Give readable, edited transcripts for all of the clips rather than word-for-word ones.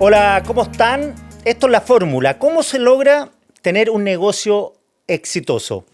Hola, ¿cómo están? Esto es la fórmula. ¿Cómo se logra tener un negocio exitoso?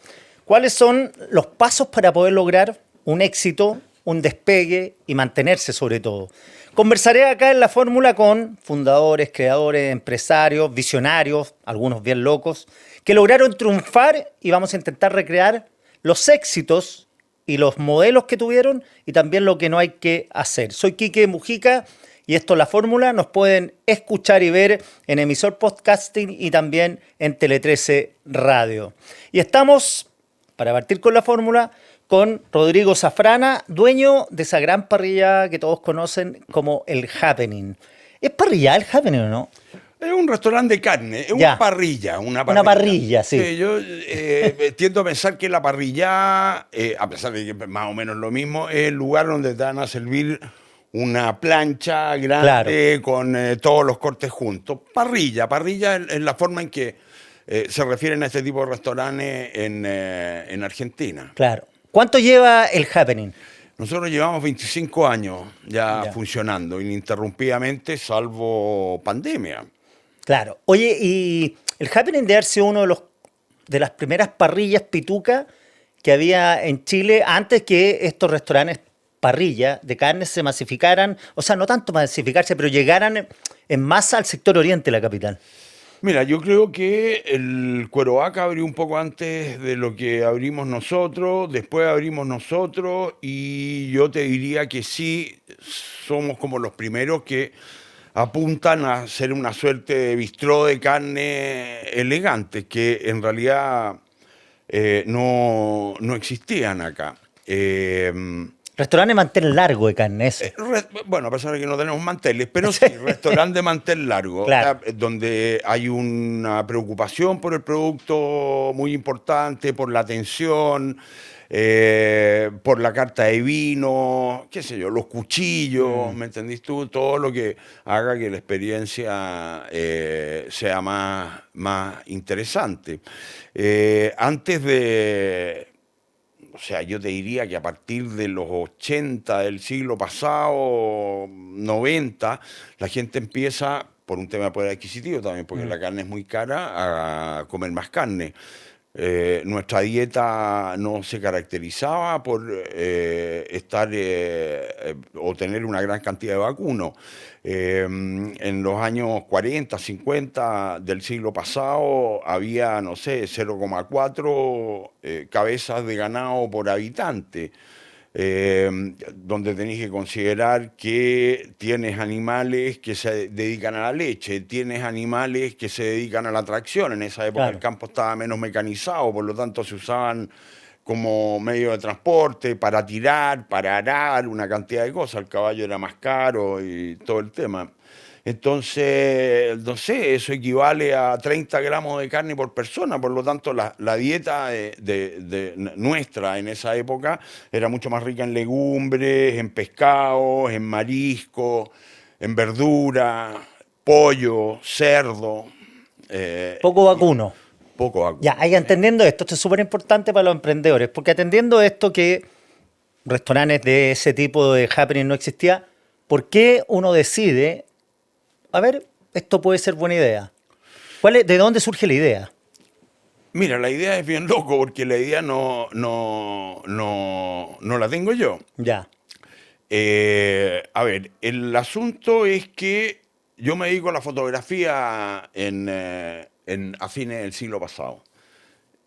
¿Cuáles son los pasos para poder lograr un éxito, un despegue y mantenerse sobre todo? Conversaré acá en la fórmula con fundadores, creadores, empresarios, visionarios, algunos bien locos, que lograron triunfar y vamos a intentar recrear los éxitos y los modelos que tuvieron y también lo que no hay que hacer. Soy Quique Mujica y esto es la fórmula. Nos pueden escuchar y ver en emisor podcasting y también en Tele 13 Radio. Y estamos, para partir con la fórmula, con Rodrigo Zafrana, dueño de esa gran parrilla que todos conocen como el Happening. ¿Es parrilla el Happening o no? Es un restaurante de carne, es Ya. una parrilla. Una parrilla, sí. Yo tiendo a pensar que la parrilla, a pesar de que es más o menos lo mismo, es el lugar donde te van a servir una plancha grande, claro, con todos los cortes juntos. Parrilla es la forma en que se refieren a este tipo de restaurantes en Argentina. Claro. ¿Cuánto lleva el Happening? Nosotros llevamos 25 años ya funcionando ininterrumpidamente, salvo pandemia. Claro. Oye, y el Happening debe haber sido uno de las primeras parrillas pituca que había en Chile antes que estos restaurantes parrilla de carne se masificaran, o sea, no tanto masificarse, pero llegaran en masa al sector oriente de la capital. Mira, yo creo que el Cuero Vaca abrió un poco antes de lo que abrimos nosotros, después abrimos nosotros y yo te diría que sí, somos como los primeros que apuntan a ser una suerte de bistró de carne elegante, que en realidad no existían acá. Restaurante de mantel largo de carne, eso. Bueno, a pesar de que no tenemos manteles, pero sí, restaurante de mantel largo, claro, donde hay una preocupación por el producto muy importante, por la atención, por la carta de vino, qué sé yo, los cuchillos, ¿me entendís tú? Todo lo que haga que la experiencia sea más interesante. Antes de... O sea, yo te diría que a partir de los 80 del siglo pasado, 90, la gente empieza, por un tema de poder adquisitivo también, porque la carne es muy cara, a comer más carne. Nuestra dieta no se caracterizaba por estar o tener una gran cantidad de vacuno. En los años 40, 50 del siglo pasado había, no sé, 0,4 cabezas de ganado por habitante. Donde tenés que considerar que tienes animales que se dedican a la leche, tienes animales que se dedican a la tracción. En esa época el campo estaba menos mecanizado, por lo tanto se usaban como medio de transporte para tirar, para arar, una cantidad de cosas. El caballo era más caro y todo el tema. Entonces, no sé, eso equivale a 30 gramos de carne por persona, por lo tanto la dieta nuestra en esa época era mucho más rica en legumbres, en pescados, en marisco, en verdura, pollo, cerdo. Poco vacuno. Poco vacuno. Ya, entendiendo esto es súper importante para los emprendedores, porque atendiendo esto que restaurantes de ese tipo de happening no existía, ¿por qué uno decide, a ver, esto puede ser buena idea? ¿De dónde surge la idea? Mira, la idea es bien loco porque la idea no la tengo yo. Ya. A ver, el asunto es que yo me dedico a la fotografía a fines del siglo pasado.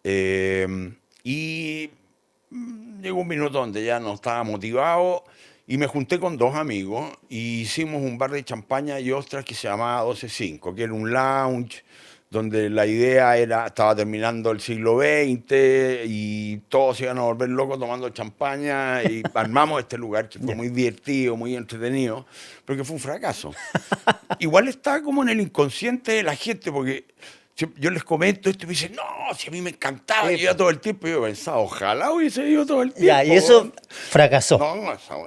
Y llegó un minuto donde ya no estaba motivado y me junté con dos amigos y hicimos un bar de champaña y ostras que se llamaba 12.5, que era un lounge donde la idea era, estaba terminando el siglo XX y todos se iban a volver locos tomando champaña y armamos este lugar que fue muy divertido, muy entretenido, pero que fue un fracaso. Igual está como en el inconsciente de la gente, porque yo les comento esto y me dicen, no, si a mí me encantaba, yo iba todo el tiempo, y yo pensaba, ojalá hubiese ido todo el tiempo. Ya, y eso fracasó. No,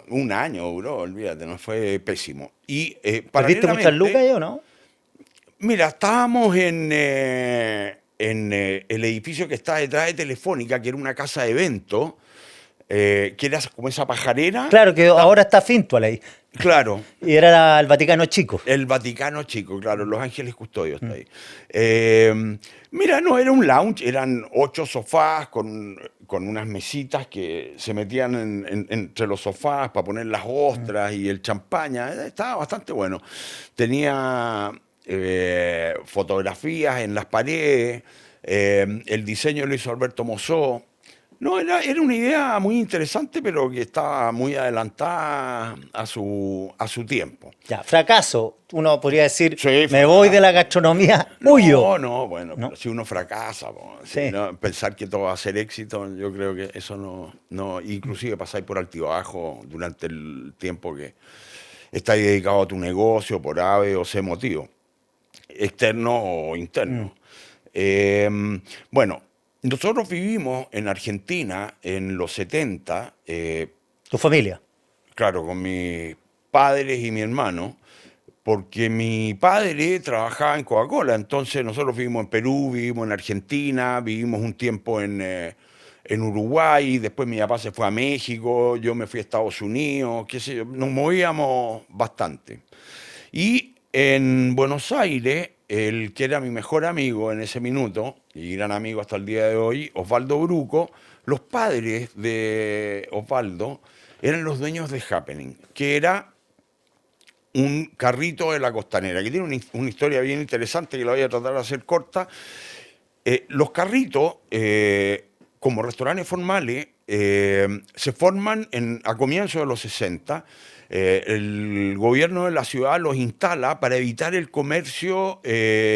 un año duró, olvídate, no fue pésimo. Y ¿Perdiste muchas lucas o no? Mira, estábamos en el edificio que está detrás de Telefónica, que era una casa de eventos, que era como esa pajarera. Claro que ahora está Fintual ahí. Claro. Y era el Vaticano Chico. El Vaticano Chico, claro, Los Ángeles Custodios está ahí. Mira, no, era un lounge, eran 8 sofás con unas mesitas que se metían entre los sofás para poner las ostras y el champaña. Estaba bastante bueno. Tenía fotografías en las paredes, el diseño lo hizo Alberto Mosó. No, era una idea muy interesante, pero que estaba muy adelantada a su tiempo. Ya, fracaso. Uno podría decir, Sí, me voy de la gastronomía, huyo. No, bueno, ¿No? pero si uno fracasa, po, Sí. ¿no? Pensar que todo va a ser éxito, yo creo que eso no, inclusive pasáis por altibajo durante el tiempo que estáis dedicado a tu negocio, por ave o C motivo, externo o interno. Bueno, nosotros vivimos en Argentina en los 70, Tu familia. claro, con mis padres y mi hermano, porque mi padre trabajaba en Coca-Cola, entonces nosotros vivimos en Perú, vivimos en Argentina, vivimos un tiempo en Uruguay, después mi papá se fue a México, yo me fui a Estados Unidos, qué sé yo, nos movíamos bastante. Y en Buenos Aires, el que era mi mejor amigo en ese minuto, y gran amigo hasta el día de hoy, Osvaldo Bruco, los padres de Osvaldo eran los dueños de Happening, que era un carrito de la costanera, que tiene una historia bien interesante que la voy a tratar de hacer corta. Los carritos, como restaurantes formales, se forman a comienzos de los 60. El gobierno de la ciudad los instala para evitar el comercio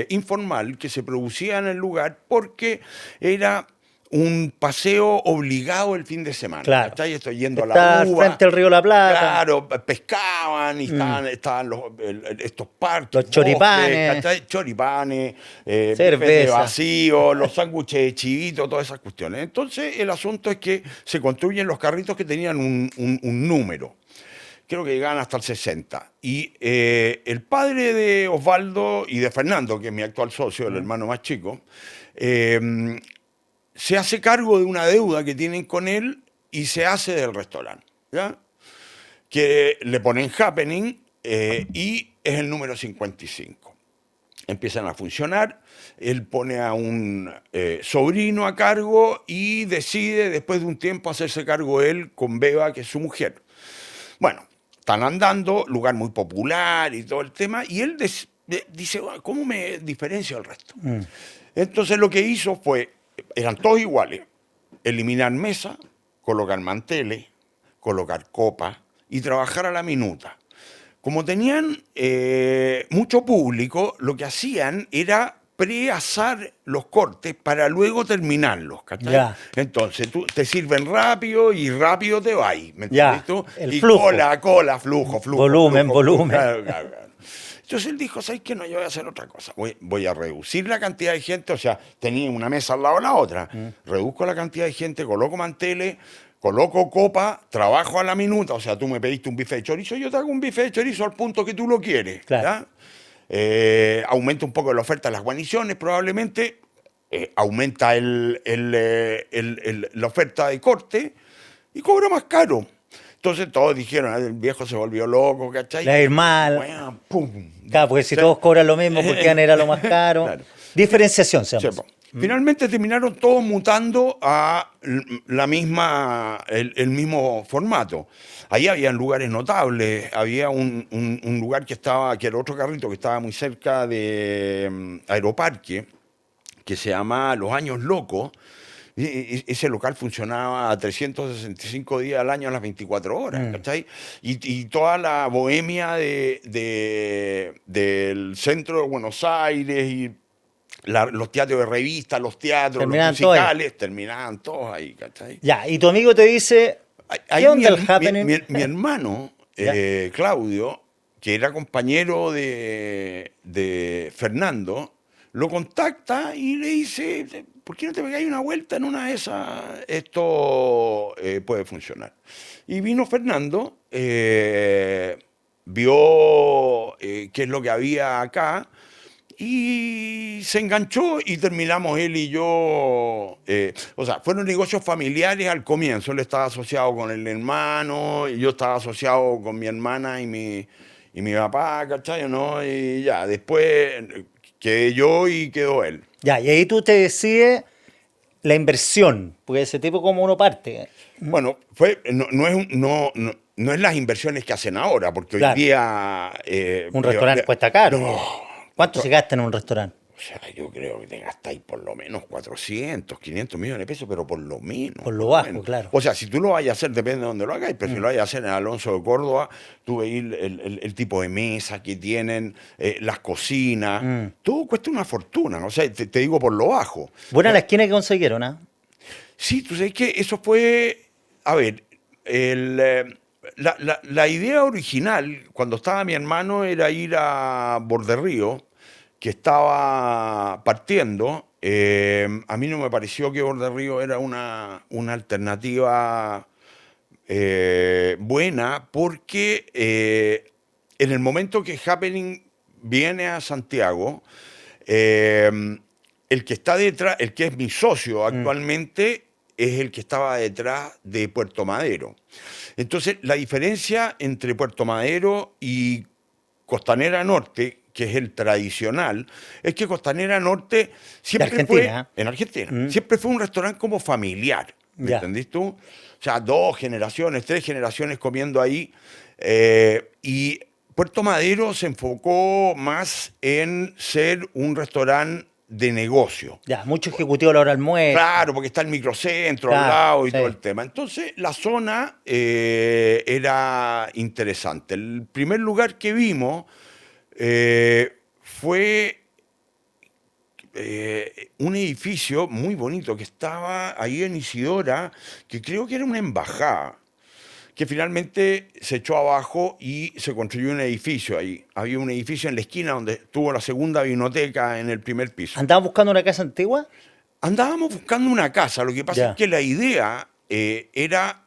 informal que se producía en el lugar porque era un paseo obligado el fin de semana. Claro. ¿Cachai? Estoy yendo a Está la al uva. frente del río La Plata. Claro, pescaban y estaban estos parques, Los choripanes. ¿cachai? Choripanes, bifes de Cerveza. vacío, los sándwiches de chivito, todas esas cuestiones. Entonces, el asunto es que se construyen los carritos que tenían un número. Creo que llegaban hasta el 60. Y el padre de Osvaldo y de Fernando, que es mi actual socio, el hermano más chico, se hace cargo de una deuda que tienen con él y se hace del restaurante, ¿ya? Que le ponen Happening y es el número 55. Empiezan a funcionar, él pone a un sobrino a cargo y decide después de un tiempo hacerse cargo él con Beba, que es su mujer. Bueno, están andando, lugar muy popular y todo el tema, y él dice, ¿cómo me diferencio del resto? Entonces lo que hizo fue, eran todos iguales, eliminar mesa, colocar manteles, colocar copas y trabajar a la minuta. Como tenían mucho público, lo que hacían era preasar los cortes para luego terminarlos, ¿cachai? Ya. Entonces tú te sirven rápido y rápido te vas, ¿me Ya, entiendes tú? el Y flujo. cola, flujo. Volumen. Claro. Entonces él dijo, ¿sabes qué? No, yo voy a hacer otra cosa. Voy a reducir la cantidad de gente, o sea, tenía una mesa al lado de la otra. Reduzco la cantidad de gente, coloco manteles, coloco copa, trabajo a la minuta. O sea, tú me pediste un bife de chorizo, yo te hago un bife de chorizo al punto que tú lo quieres. Claro. ¿Ya? Aumenta un poco la oferta de las guarniciones, probablemente. Aumenta la oferta de corte y cobra más caro. Entonces todos dijeron, el viejo se volvió loco, ¿cachai? Le va a ir mal. Bueno, pum. Claro, porque si todos cobran lo mismo, ¿por qué era lo más caro? Claro. Diferenciación, se llama. Sepa. Finalmente terminaron todos mutando a el mismo formato. Ahí había lugares notables, había un lugar que era otro carrito que estaba muy cerca de Aeroparque, que se llama Los Años Locos. Ese local funcionaba a 365 días al año a las 24 horas, ¿cachai? Y toda la bohemia del centro de Buenos Aires y los teatros de revista, los teatros, Terminaban los musicales, terminaban todos ahí, ¿cachai? Ya, y tu amigo te dice, Ahí ¿qué onda el Happening? mi hermano, Claudio, que era compañero de Fernando, lo contacta y le dice, ¿por qué no te pegáis una vuelta en una de esas? Esto puede funcionar. Y vino Fernando, vio qué es lo que había acá, Y se enganchó y terminamos él y yo. O sea, fueron negocios familiares al comienzo. Él estaba asociado con el hermano, y yo estaba asociado con mi hermana y mi papá, ¿cachai? ¿No? Y ya, después quedé yo y quedó él. Ya, y ahí tú te decides la inversión, porque ese tipo como uno parte. Bueno, no es las inversiones que hacen ahora, porque hoy Claro. día. Un restaurante cuesta caro. No, ¿Cuánto se gasta en un restaurante? o sea, yo creo que te gastáis por lo menos 400, 500 millones de pesos, pero por lo menos. Por lo lo bajo, menos. claro. O sea, si tú lo vayas a hacer, depende de dónde lo hagáis, pero si lo vayas a hacer en Alonso de Córdoba, tú veis el tipo de mesa que tienen, las cocinas, todo cuesta una fortuna. O sea, te digo por lo bajo. Buena la esquina que consiguieron, ¿ah? Sí, tú sabes que eso fue, a ver, la idea original, cuando estaba mi hermano, era ir a Borderrío, que estaba partiendo. A mí no me pareció que Borderrío era una alternativa buena, porque en el momento que Happening viene a Santiago, el que está detrás, el que es mi socio actualmente, es el que estaba detrás de Puerto Madero. Entonces, la diferencia entre Puerto Madero y Costanera Norte, que es el tradicional, es que Costanera Norte siempre Argentina, fue, en Argentina, siempre fue un restaurante como familiar, ¿me Ya. entendís tú? O sea, 2 generaciones, 3 generaciones comiendo ahí, y Puerto Madero se enfocó más en ser un restaurante de negocio. Ya, mucho ejecutivo a la hora del almuerzo. Claro, porque está el microcentro al Claro, lado y sí. todo el tema. Entonces, la zona era interesante. El primer lugar que vimos fue un edificio muy bonito que estaba ahí en Isidora, que creo que era una embajada, que finalmente se echó abajo y se construyó un edificio ahí. Había un edificio en la esquina donde estuvo la segunda vinoteca en el primer piso. ¿Andabas buscando una casa antigua? Andábamos buscando una casa, lo que pasa Ya. es que la idea era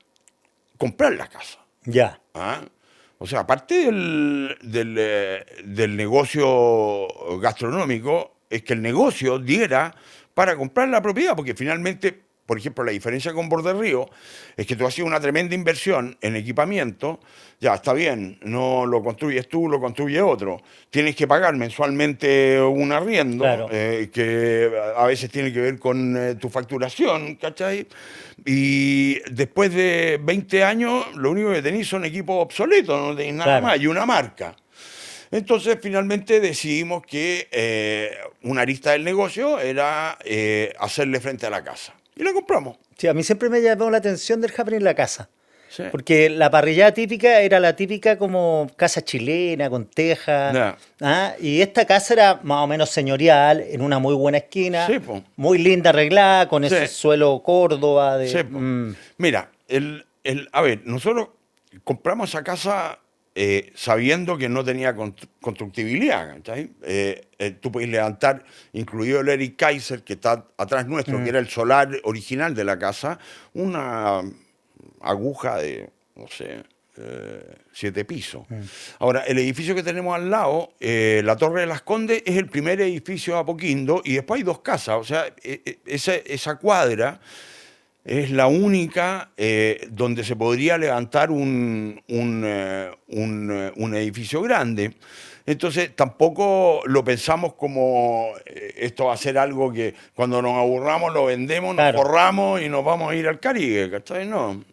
comprar la casa. Ya. ¿Ah? O sea, aparte del negocio gastronómico, es que el negocio diera para comprar la propiedad, porque finalmente, por ejemplo, la diferencia con Borderrío es que tú haces una tremenda inversión en equipamiento, ya está bien, no lo construyes tú, lo construye otro. Tienes que pagar mensualmente un arriendo, Claro. que a veces tiene que ver con tu facturación, ¿cachai? Y después de 20 años, lo único que tenéis son equipos obsoletos, no tenéis nada Claro. más, y una marca. Entonces, finalmente decidimos que una arista del negocio era hacerle frente a la casa. Y la compramos. Sí, a mí siempre me llamó la atención del happening en la casa. Sí. Porque la parrillada típica era la típica como casa chilena, con teja. Ya. ¿Ah? Y esta casa era más o menos señorial, en una muy buena esquina, Sí, po. muy linda arreglada, con Sí. ese suelo Córdoba. De, Sí, po. Mira, a ver, nosotros compramos esa casa sabiendo que no tenía constructibilidad, ¿cachai? Tú puedes levantar, incluido el Eric Kaiser, que está atrás nuestro, que era el solar original de la casa, una aguja de, no sé, 7 pisos. Ahora, el edificio que tenemos al lado, la Torre de las Condes, es el primer edificio de Apoquindo, y después hay 2 casas. O sea, esa cuadra es la única donde se podría levantar un edificio grande. Entonces, tampoco lo pensamos como esto va a ser algo que cuando nos aburramos lo vendemos, Claro. nos forramos y nos vamos a ir al Caribe, ¿cachai? No,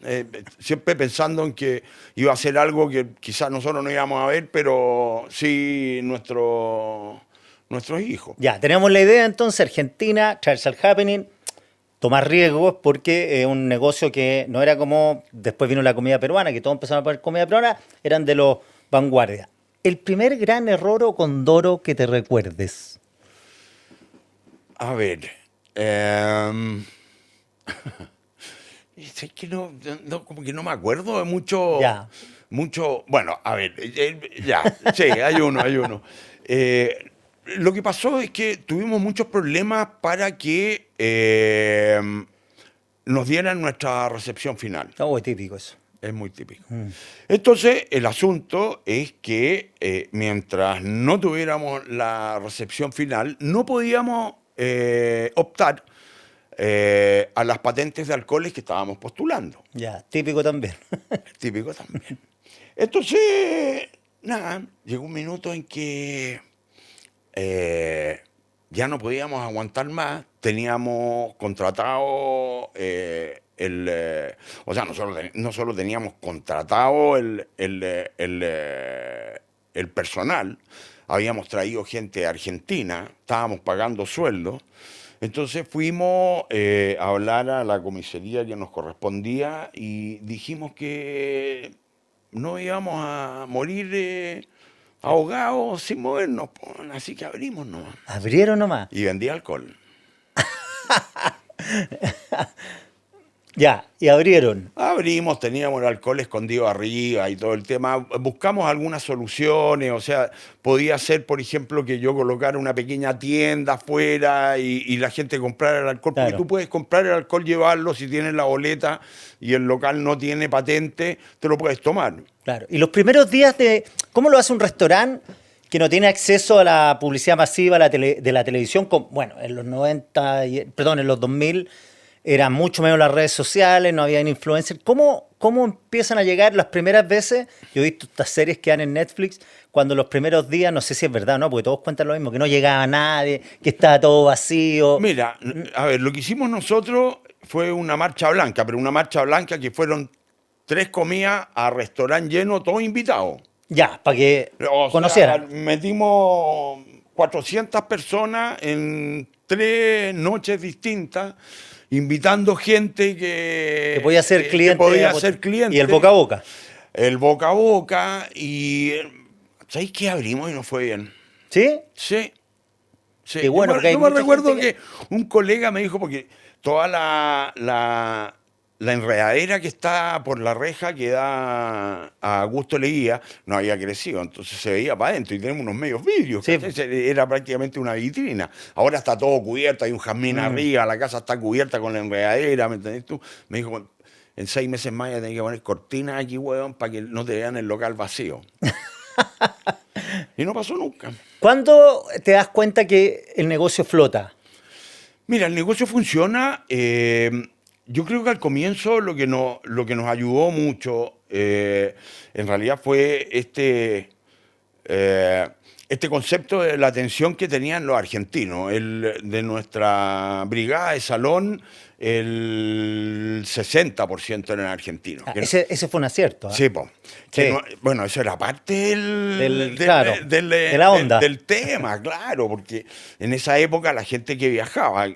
siempre pensando en que iba a ser algo que quizás nosotros no íbamos a ver, pero sí nuestros hijos. Ya, tenemos la idea entonces, Argentina, traerse al happening, tomar riesgos, porque es un negocio que no era como, después vino la comida peruana, que todos empezaron a poner comida peruana, eran de los vanguardia. El primer gran error o condoro que te recuerdes. A ver, es que como que no me acuerdo de mucho, Ya. bueno, a ver, ya, sí, hay uno. Lo que pasó es que tuvimos muchos problemas para que nos dieran nuestra recepción final. No, es típico eso. Es muy típico. Entonces, el asunto es que mientras no tuviéramos la recepción final, no podíamos optar a las patentes de alcoholes que estábamos postulando. Ya, típico también. Típico también. Entonces, nada, llegó un minuto en que ya no podíamos aguantar más. Teníamos contratado o sea, no solo teníamos contratado el personal, habíamos traído gente de Argentina, estábamos pagando sueldos. Entonces fuimos a hablar a la comisaría que nos correspondía y dijimos que no íbamos a morir ahogados sin movernos, po. Así que abrimos nomás. Abrieron nomás. Y vendía alcohol. Ya, y abrieron. Abrimos, teníamos el alcohol escondido arriba y todo el tema. Buscamos algunas soluciones, o sea, podía ser, por ejemplo, que yo colocara una pequeña tienda afuera y la gente comprara el alcohol, Claro. porque tú puedes comprar el alcohol, llevarlo, si tienes la boleta y el local no tiene patente, te lo puedes tomar. Claro. Y los primeros días de... ¿Cómo lo hace un restaurante que no tiene acceso a la publicidad masiva de la televisión? Bueno, en los 90, perdón, en los 2000 eran mucho menos las redes sociales, no había influencers. ¿Cómo empiezan a llegar las primeras veces? Yo he visto estas series que dan en Netflix, cuando los primeros días, no sé si es verdad o no, porque todos cuentan lo mismo, que no llegaba nadie, que estaba todo vacío. Mira, a ver, lo que hicimos nosotros fue una marcha blanca, pero una marcha blanca que fueron 3 comidas a restaurante lleno, todos invitados. Ya, para que O conocieran. sea, metimos 400 personas en 3 noches distintas, invitando gente que podía ser cliente. que podía ser cliente. Y el boca a boca. El boca a boca. Y ¿sabéis qué? Abrimos y nos fue bien. ¿Sí? Sí. Sí. Qué bueno, porque hay yo me mucha recuerdo gente que un colega me dijo, porque toda la enredadera que está por la reja que da a Augusto Leguía no había crecido, entonces se veía para adentro y tenemos unos medios vidrios. Sí. Era prácticamente una vitrina. Ahora está todo cubierto, hay un jazmín arriba, la casa está cubierta con la enredadera, ¿me entendés tú? Me dijo, en 6 meses más ya tenés que poner cortinas aquí, huevón, para que no te vean el local vacío. Y no pasó nunca. ¿Cuándo te das cuenta que el negocio flota? Mira, el negocio funciona. Yo creo que al comienzo lo que nos ayudó mucho en realidad fue este concepto de la atención que tenían los argentinos. De nuestra brigada de salón, el 60% eran argentinos. Ese fue un acierto. ¿Eh? Sí, po. Sí. Bueno, eso era parte Claro, de la onda. del tema, claro, porque en esa época la gente que viajaba,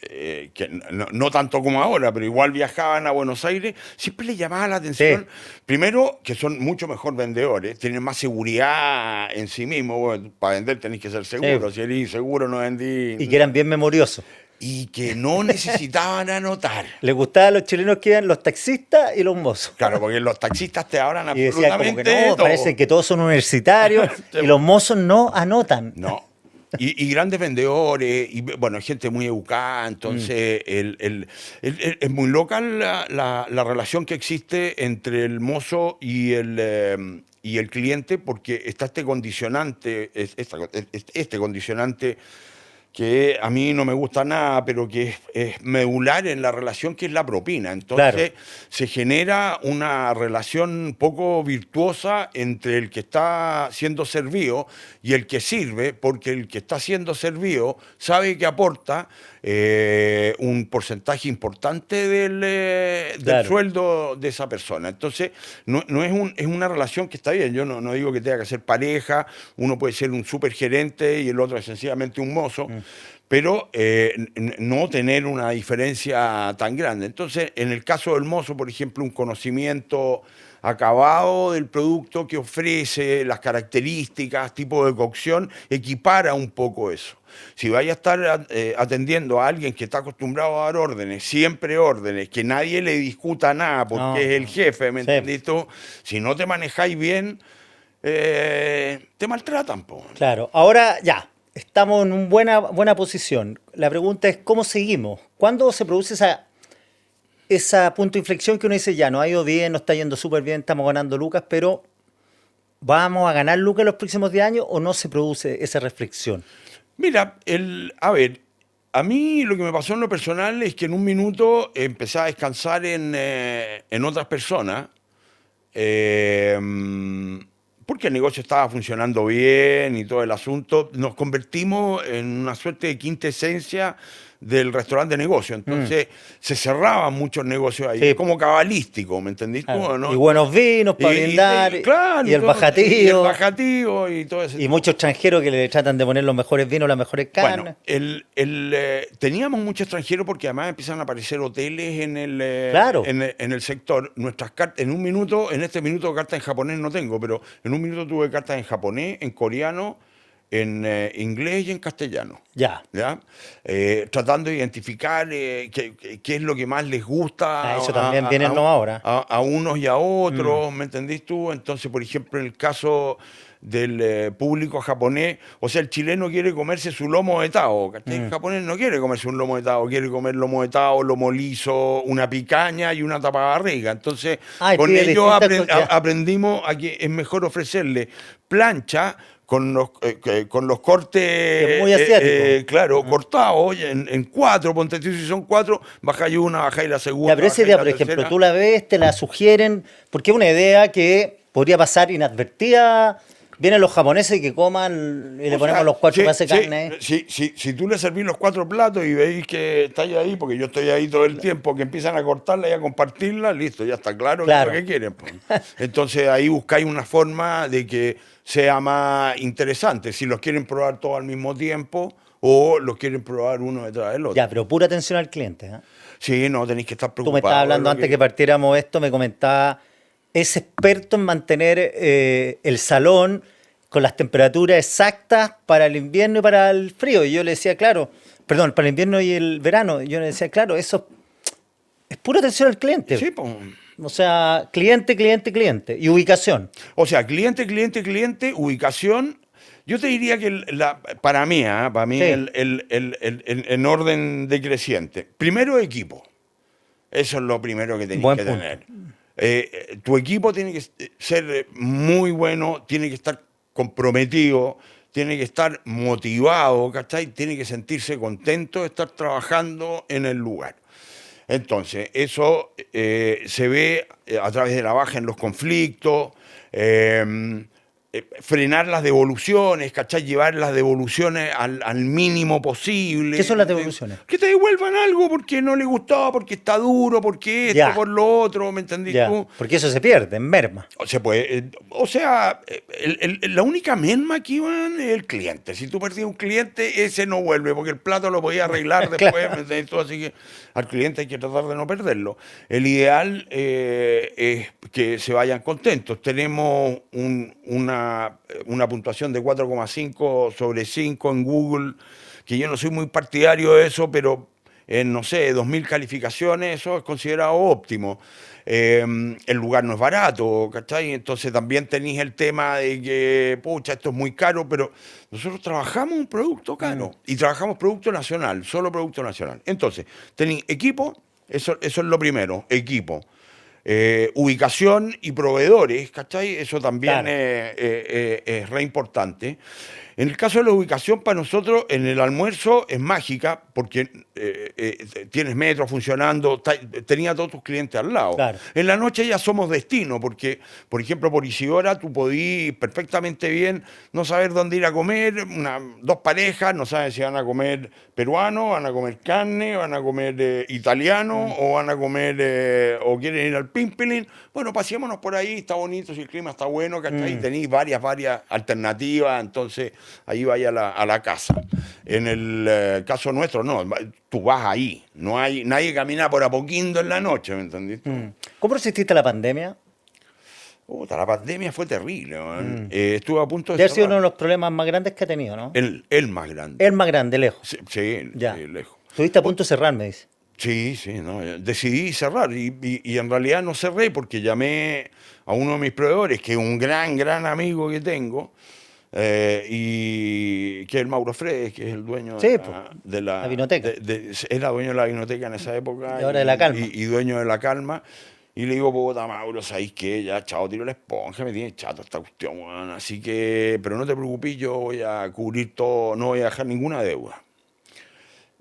que no tanto como ahora, pero igual viajaban a Buenos Aires, siempre les llamaba la atención, Sí. primero, que son mucho mejor vendedores, tienen más seguridad en sí mismos. Bueno, para vender tenés que ser seguro, Sí. si eres inseguro no vendí. Y que eran bien memoriosos. Y que no necesitaban anotar. Les gustaban los chilenos que iban los taxistas y los mozos. Claro, porque los taxistas te hablan Y decían como absolutamente que no, todo. parece que todos son universitarios y los mozos no anotan. No. Y grandes vendedores, y bueno, gente muy educada, entonces es muy loca la relación que existe entre el mozo y el cliente, porque está este condicionante, este condicionante que a mí no me gusta nada, pero que es medular en la relación, que es la propina. Entonces se genera una relación poco virtuosa entre el que está siendo servido y el que sirve, porque el que está siendo servido sabe que aporta un porcentaje importante del sueldo de esa persona. Entonces no es una relación que está bien. Yo no digo que tenga que ser pareja, uno puede ser un supergerente y el otro es sencillamente un mozo. Pero no tener una diferencia tan grande. Entonces, en el caso del mozo, por ejemplo, un conocimiento acabado del producto que ofrece, las características, tipo de cocción, equipara un poco eso. Si vaya a estar atendiendo a alguien que está acostumbrado a dar órdenes, siempre órdenes, que nadie le discuta nada porque es el jefe, ¿me entendés tú? Si no te manejáis bien, te maltratan, po. Claro, ahora ya, estamos en una buena posición. La pregunta es, ¿cómo seguimos? ¿Cuándo se produce ese punto de inflexión que uno dice, ya, no ha ido bien, no está yendo súper bien, estamos ganando lucas, pero ¿vamos a ganar lucas en los próximos 10 años o no se produce esa reflexión? Mira, a ver, a mí lo que me pasó en lo personal es que en un minuto empecé a descansar en otras personas, eh, porque el negocio estaba funcionando bien y todo el asunto. Nos convertimos en una suerte de quinta esencia del restaurante de negocio. Entonces se cerraban muchos negocios ahí. Sí, Es como cabalístico, ¿me entendís tú, claro. o Y no? buenos vinos para brindar, Claro, y el y el bajativo, bajativo y todo ese y tipo. muchos extranjeros que le tratan de poner los mejores vinos, las mejores Bueno, carnes. teníamos mucho extranjero porque además empiezan a aparecer hoteles Claro. en el sector. Nuestras cartas, en un minuto, en este minuto cartas en japonés no tengo, pero en un minuto tuve cartas en japonés, en coreano, en inglés y en castellano. Ya. ¿Ya? Tratando de identificar qué es lo que más les gusta Ah, eso también viene no ahora. a unos y a otros, ¿me entendís tú? Entonces, por ejemplo, en el caso del público japonés, o sea, el chileno quiere comerse su lomo de tao, ¿cachai? El japonés no quiere comerse un lomo de tao, quiere comer lomo de tao, lomo liso, una picaña y una tapabarriga. Entonces, Ah, y con pide ellos distintas cosas. aprendimos a que es mejor ofrecerle plancha con los cortes, Que es muy asiático. claro, cortados en cuatro, ponte tú, si son cuatro, bajáis una, bajáis la Ya, segunda, pero esa bajáis idea, la por ejemplo, tercera. tú la ves, te la sugieren, porque es una idea que podría pasar inadvertida. Vienen los japoneses y que coman y le O ponemos sea, los cuatro pedazos de carne. si tú le servís los cuatro platos y veis que estáis ahí, porque yo estoy ahí todo el tiempo, que empiezan a cortarla y a compartirla, listo, ya está claro qué es lo Claro. que quieren. Pues. Entonces ahí buscáis una forma de que sea más interesante, si los quieren probar todos al mismo tiempo o los quieren probar uno detrás del otro. Ya, pero pura atención al cliente. ¿Eh? Sí, no, tenéis que estar Tú me preocupados. estabas de hablando lo antes que partiéramos esto, me comentaba, es experto en mantener el salón con las temperaturas exactas para el invierno y para el frío. Y yo le decía, claro, perdón, para el invierno y el verano. Y yo le decía, claro, eso es pura atención al cliente. Sí, pues. O sea, cliente, cliente, cliente. Y ubicación. O sea, cliente, cliente, cliente, ubicación. Yo te diría que para mí Sí, en orden decreciente. Primero, equipo. Eso es lo primero que tenéis buen que punto. tener. Tu equipo tiene que ser muy bueno, tiene que estar comprometido, tiene que estar motivado, ¿cachai? Tiene que sentirse contento de estar trabajando en el lugar. Entonces, eso se ve a través de la baja en los conflictos, frenar las devoluciones, ¿cachai? Llevar las devoluciones al mínimo posible. ¿Qué son las devoluciones? Que te devuelvan algo porque no le gustó, porque está duro, porque esto, Ya, por lo otro, ¿me entendís ya. tú? Porque eso se pierde, en merma. O sea, la única merma que iban es el cliente. Si tú perdías un cliente, ese no vuelve, porque el plato lo podía arreglar después, Claro. ¿me entendés tú? Así que al cliente hay que tratar de no perderlo. El ideal es que se vayan contentos. Tenemos una puntuación de 4,5 sobre 5 en Google, que yo no soy muy partidario de eso, pero en, no sé, 2.000 calificaciones, eso es considerado óptimo. El lugar no es barato, ¿cachai? Entonces también tenéis el tema de que, pucha, esto es muy caro, pero nosotros trabajamos un producto caro y trabajamos producto nacional, solo producto nacional. Entonces, tenéis equipo, eso es lo primero, equipo. Ubicación y proveedores, ¿cachai? Eso también Claro. es re importante. En el caso de la ubicación, para nosotros, en el almuerzo es mágica porque tienes metro funcionando, tenía todos tus clientes al lado. Claro. En la noche ya somos destino porque, por ejemplo, por Isidora tú podís perfectamente bien no saber dónde ir a comer, dos parejas no saben si van a comer peruano, van a comer carne, van a comer italiano o van a comer o quieren ir al Pimpilín. Bueno, paseémonos por ahí, está bonito, si el clima está bueno, ¿cachai? Y tenéis varias alternativas, entonces ahí vaya a la casa. En el caso nuestro, no, tú vas ahí, no hay, nadie camina por Apoquindo en la noche, ¿me entendiste? ¿Cómo resististe a la pandemia? Puta, la pandemia fue terrible, man. Estuve a punto de Debe haber sido uno de cerrar. los problemas más grandes que ha tenido, ¿no? El más grande. El más grande, lejos. Sí, sí, Ya. sí, lejos. Estuviste a punto de cerrar, me dice. Sí, sí, no, decidí cerrar y en realidad no cerré porque llamé a uno de mis proveedores, que es un gran amigo que tengo, y que es el Mauro Fredes, que es el dueño Sí, pues, de la vinoteca. era dueño de la vinoteca en esa época Y ahora de La Calma. y dueño de La Calma. Y le digo, puta, Mauro, ¿sabéis qué? Ya, chao, tiro la esponja, me tiene chato esta cuestión, weón. Así que, pero no te preocupes, yo voy a cubrir todo, no voy a dejar ninguna deuda.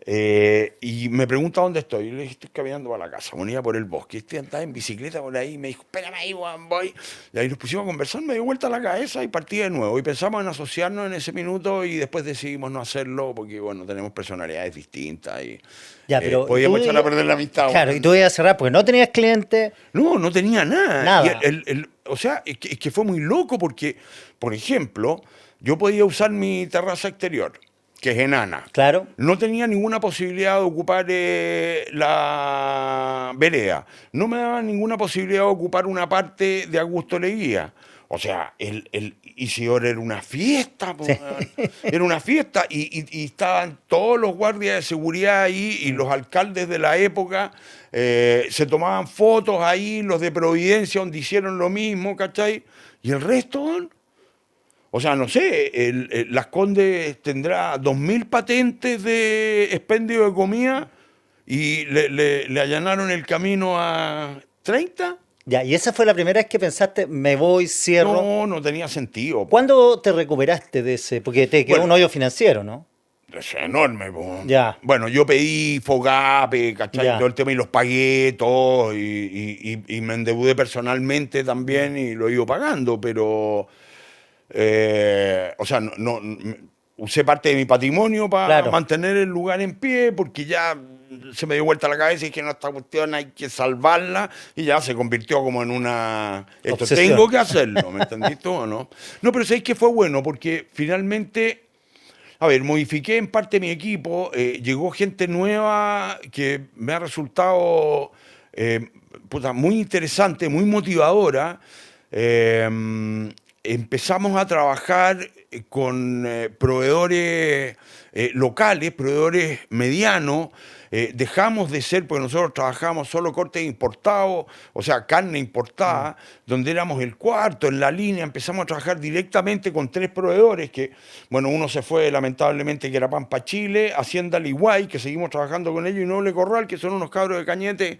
Y me pregunta dónde estoy. Y le dije, estoy caminando para la casa, venía por el bosque. Este andaba en bicicleta por ahí. Me dijo, espérame ahí, Juan, voy. Y ahí nos pusimos a conversar, me dio vuelta la cabeza y partí de nuevo. Y pensamos en asociarnos en ese minuto y después decidimos no hacerlo porque, bueno, tenemos personalidades distintas y Ya, pero podíamos tú echar a perder la amistad. claro, Bueno. y tú ibas a cerrar porque no tenías clientes, No, no tenía nada. nada. Y o sea, es que fue muy loco porque, por ejemplo, yo podía usar mi terraza exterior, que es enana. Claro. No tenía ninguna posibilidad de ocupar la vereda. No me daba ninguna posibilidad de ocupar una parte de Augusto Leguía. O sea, el Isidoro era una fiesta, po, Sí. weón. Era una fiesta y estaban todos los guardias de seguridad ahí y los alcaldes de la época se tomaban fotos ahí, los de Providencia donde hicieron lo mismo, ¿cachai? Y el resto, weón, o sea, no sé, Las Condes tendrá 2.000 patentes de expendio de comida y le allanaron el camino a 30. Ya, y esa fue la primera vez que pensaste, me voy, cierro. No, no tenía sentido. ¿Cuándo te recuperaste de ese? Porque te quedó Bueno, un hoyo financiero, ¿no? es enorme, po. Ya, Bueno, yo pedí Fogape, ¿cachai? ya. Todo el tema y los pagué todos y me endeudé personalmente también y lo he ido pagando, pero, o sea, usé parte de mi patrimonio para Claro. mantener el lugar en pie porque ya se me dio vuelta la cabeza y dije, no, esta cuestión hay que salvarla y ya se convirtió como en una... Esto Obsesión. tengo que hacerlo, ¿me entendiste o no? No, pero sabéis que fue bueno porque finalmente... A ver, modifiqué en parte mi equipo, llegó gente nueva que me ha resultado puta, muy interesante, muy motivadora. Eh, Empezamos a trabajar con proveedores locales, proveedores medianos. Dejamos de ser, porque nosotros trabajamos solo cortes importados, o sea, carne importada, donde éramos el cuarto en la línea. Empezamos a trabajar directamente con 3 proveedores, que, bueno, uno se fue lamentablemente, que era Pampa Chile, Hacienda Liguay, que seguimos trabajando con ellos, y Noble Corral, que son unos cabros de Cañete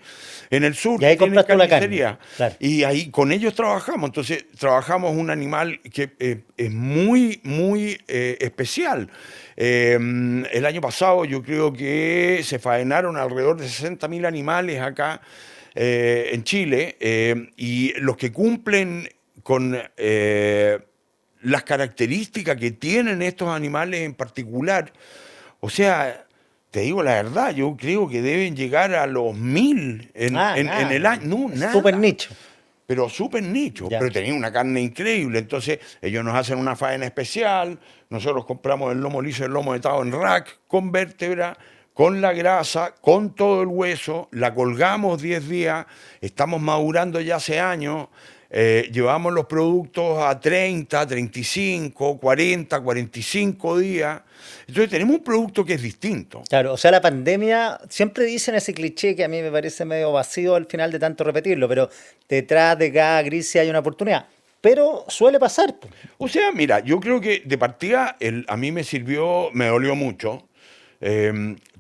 en el sur, Y ahí que tienen compraste la carne. carnicería. Claro. Y ahí con ellos trabajamos. Entonces, trabajamos un animal que es muy, muy especial. El año pasado yo creo que se faenaron alrededor de 60.000 animales acá en Chile y los que cumplen con las características que tienen estos animales en particular, o sea, te digo la verdad, yo creo que deben llegar a los 1.000 en el año. No, nada. Súper nicho. Pero súper nicho, Ya. pero tenía una carne increíble. Entonces, ellos nos hacen una faena especial, nosotros compramos el lomo liso, el lomo vetado en rack, con vértebra, con la grasa, con todo el hueso, la colgamos 10 días, estamos madurando ya hace años, llevamos los productos a 30, 35, 40, 45 días. Entonces, tenemos un producto que es distinto. Claro, o sea, la pandemia, siempre dicen ese cliché que a mí me parece medio vacío al final de tanto repetirlo, pero detrás de cada crisis hay una oportunidad. Pero suele pasar, po. O sea, mira, yo creo que de partida a mí me sirvió, me dolió mucho.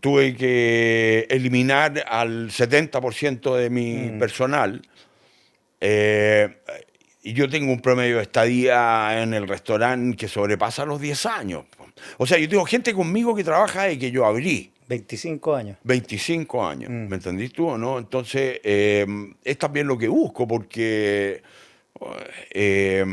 Tuve que eliminar al 70% de mi personal. Eh, y yo tengo un promedio de estadía en el restaurante que sobrepasa los 10 años. O sea, yo tengo gente conmigo que trabaja y que yo abrí. 25 años. 25 años, ¿me entendiste tú o no? Entonces, es también lo que busco, porque eh,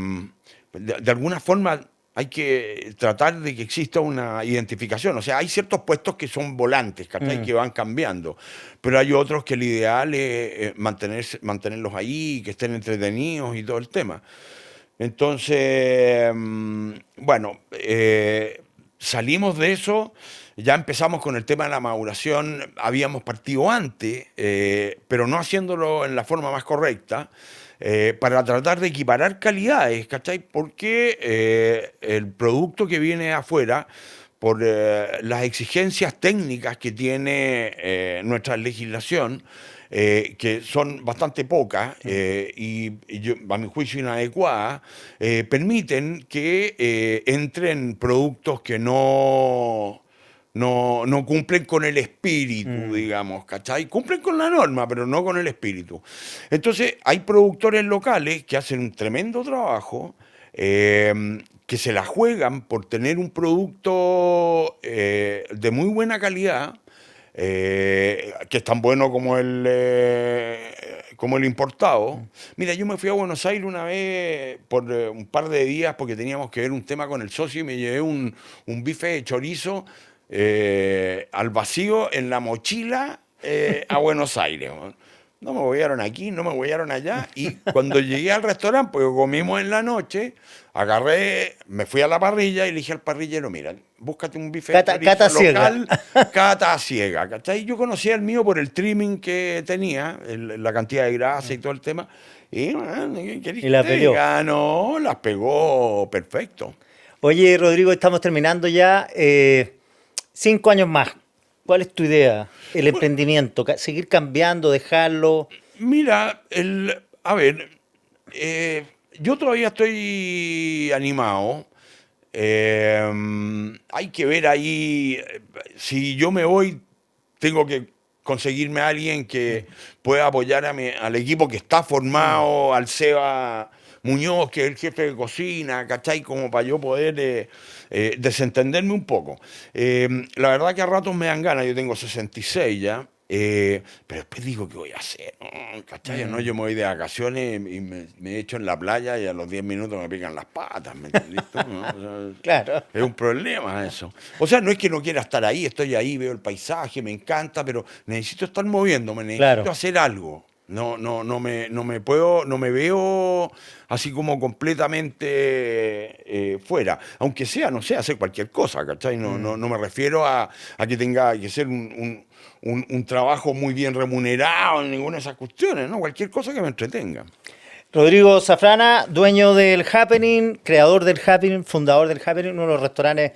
de alguna forma hay que tratar de que exista una identificación. O sea, hay ciertos puestos que son volantes, ¿cachai? Que van cambiando, pero hay otros que el ideal es mantenerlos ahí, que estén entretenidos y todo el tema. Entonces, bueno, salimos de eso, ya empezamos con el tema de la maduración, habíamos partido antes, pero no haciéndolo en la forma más correcta, para tratar de equiparar calidades, ¿cachai? Porque el producto que viene afuera, por las exigencias técnicas que tiene nuestra legislación, que son bastante pocas a mi juicio inadecuadas, permiten que entren productos que no cumplen con el espíritu, digamos, ¿cachai? Cumplen con la norma, pero no con el espíritu. Entonces, hay productores locales que hacen un tremendo trabajo, que se la juegan por tener un producto de muy buena calidad, que es tan bueno como el importado. Mira, yo me fui a Buenos Aires una vez por un par de días porque teníamos que ver un tema con el socio y me llevé un bife de chorizo al vacío en la mochila a Buenos Aires. No me huellaron aquí, no me huellaron allá. Y cuando llegué al restaurante, porque comimos en la noche, me fui a la parrilla y le dije al parrillero, mira, búscate un bife de chorizo Cata local, ciega. cata ciega, ¿cachai? Yo conocía el mío por el trimming que tenía, la cantidad de grasa y todo el tema. Y, bueno, ¿qué querés Y la que te peleó. diga? No, las pegó perfecto. Oye, Rodrigo, estamos terminando ya. 5 años más. ¿Cuál es tu idea? El emprendimiento, seguir cambiando, dejarlo. Mira, a ver, yo todavía estoy animado. Hay que ver ahí, si yo me voy, tengo que conseguirme a alguien que pueda apoyar al equipo que está formado, al Seba Muñoz, que es el jefe de cocina, ¿cachai? Como para yo poder desentenderme un poco. La verdad que a ratos me dan ganas, yo tengo 66 ya. Pero después digo, ¿qué voy a hacer? ¿Cachai? No, yo me voy de vacaciones y me echo en la playa y a los 10 minutos me pican las patas, ¿me entendés tú, no? O sea, Claro. es un problema eso. O sea, no es que no quiera estar ahí, estoy ahí, veo el paisaje, me encanta, pero necesito estar moviéndome, necesito Claro. hacer algo. No me veo así como completamente fuera. Aunque sea, no sé, hacer cualquier cosa, ¿cachai? No me refiero a que tenga que ser un trabajo muy bien remunerado, ninguna de esas cuestiones, ¿no? Cualquier cosa que me entretenga. Rodrigo Zafrana, dueño del Happening, creador del Happening, fundador del Happening, uno de los restaurantes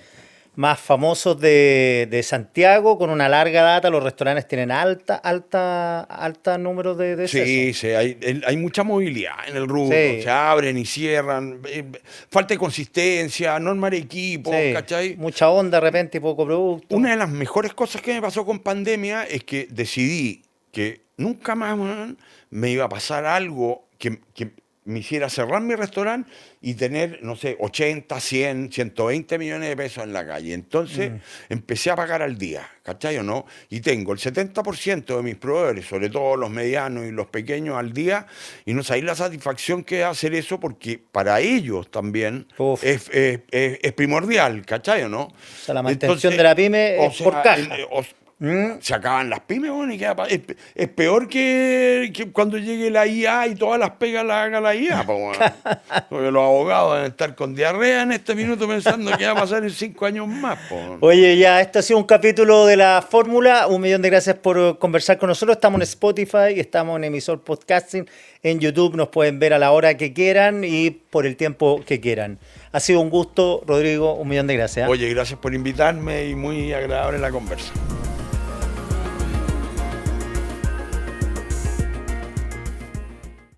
más famosos de Santiago, con una larga data. Los restaurantes tienen alta número de decesos. Sí, sí, hay mucha movilidad en el rubro, Sí, se abren y cierran, falta de consistencia, no armar equipo, sí. ¿cachai? Mucha onda de repente y poco producto. Una de las mejores cosas que me pasó con pandemia es que decidí que nunca más, weón, me iba a pasar algo que me hiciera cerrar mi restaurante y tener, no sé, 80, 100, 120 millones de pesos en la calle. Entonces empecé a pagar al día, ¿cachai o no? Y tengo el 70% de mis proveedores, sobre todo los medianos y los pequeños, al día, y no sabéis la satisfacción que da hacer eso, porque para ellos también Uf. es primordial, ¿cachai o no? O sea, la mantención de la pyme o es por sea, caja. se acaban las pymes, bueno, y es peor que cuando llegue la IA y todas las pegas las haga la IA, po, bueno. Porque los abogados deben estar con diarrea en este minuto pensando que va a pasar en 5 años más, po. Oye, ya, este ha sido un capítulo de la fórmula. 1 millón de gracias por conversar con nosotros. Estamos en Spotify, estamos en emisor podcasting, en YouTube nos pueden ver a la hora que quieran y por el tiempo que quieran. Ha sido un gusto, Rodrigo, 1 millón de gracias. Oye, gracias por invitarme y muy agradable la conversa.